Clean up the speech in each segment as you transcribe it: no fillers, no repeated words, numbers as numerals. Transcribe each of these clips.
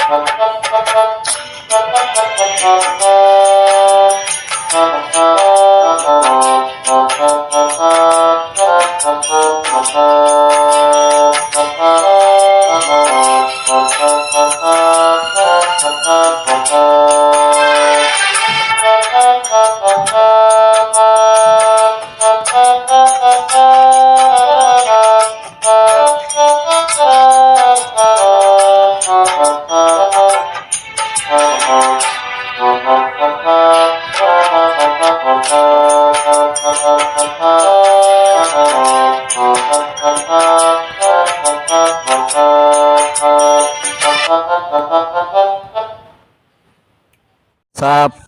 Sa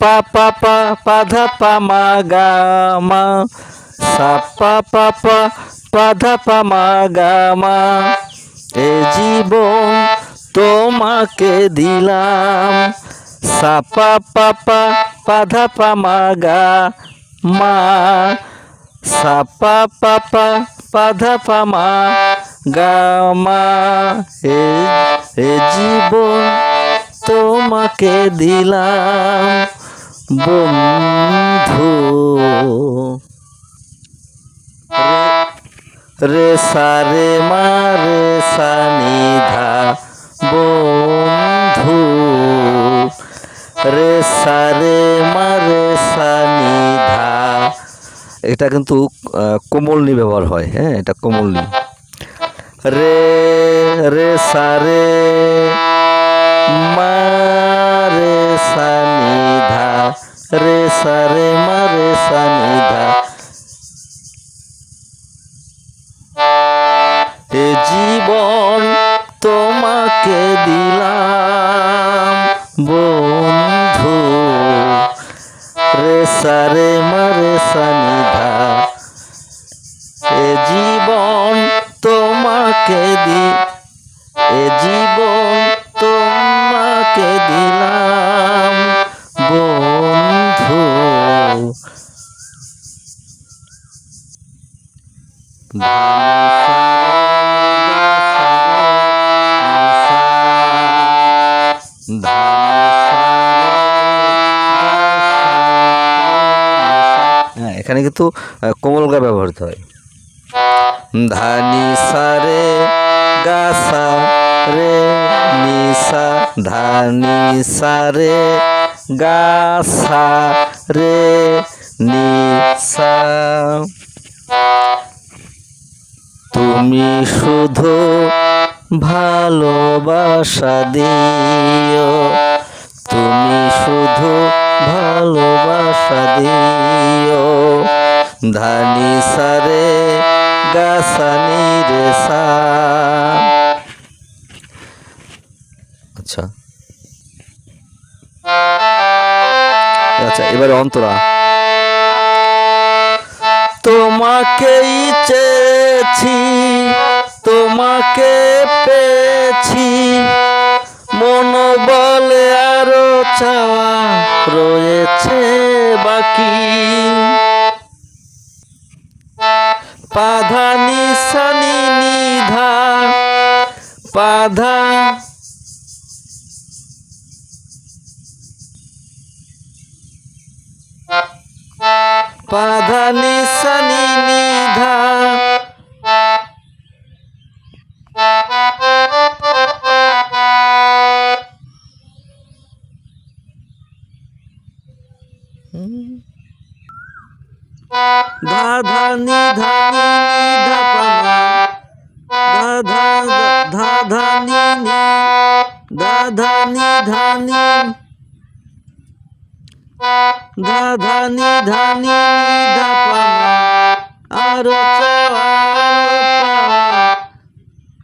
pa pa pa pa dha pa ma ga ma, sa pa pa pa pa dha pa ma ga মা, এ জীবন তোমাকে দিলাম। সা পা পা পা পা ধা পা মা গা মা, সা পা পা পা পা ধা পা মা গা মা, এ জীবন তোমাকে দিলাম বন্ধু। রে সা রে মা রে সা নি ধা বন্ধু, রে সা রে মা রে সা নি ধা। এটা কিন্তু কোমলনি ব্যবহার হয়, হ্যাঁ এটা কোমলনি। রে রে সা রে মা রে সা নি ধা, রে সা রে মা রে সা নি ধা। এ জীবন তোমাকে দিলাম বন্ধু, রে সা রে মা রে সা নি ধা। এ জীবন তোমাকে এ জীবন তোমাকে দিলাম বন্ধু। এখানে কিন্তু কোমলগা ব্যবহৃত হয়। ধানি সা রে গা সা রে নি সা, ধানি সা রে গা সা রে নি সা। তুমি শুধু ভালোবাসা দিও, তুমি শুধু ভালোবাসা দিও। ধানি সা রে গা সা নি রে সা। আচ্ছা আচ্ছা, এবারে অন্তরা। তোমাকেই চেয়েছি, তোমাকে পেয়েছি, মন বলে আরো চাওয়া রয়েছে বাকি। পা ধা নি সা নি নি ধা, পা ধা পা ধা নি সা নি নি ধা। ধা ধা নি ধা নি নি ধা পা মা, ধা ধা ধা ধা নি নি, ধা ধা নি ধা নি, ধা ধা নি ধা নি নি ধা পা মা, আরো চাওয়া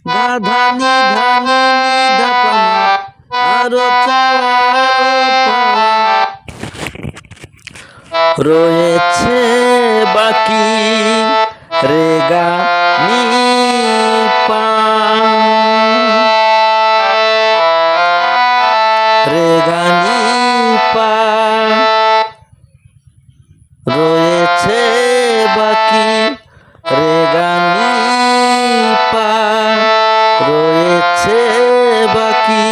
ধা ধা নি ধা নি নি ধা পা মা, আরো চাওয়া রয়েছে বাকি। রে গা নি পা, রে গা নি পা, রয়েছে বাকি। রে গা নি পা, রয়েছে বাকি।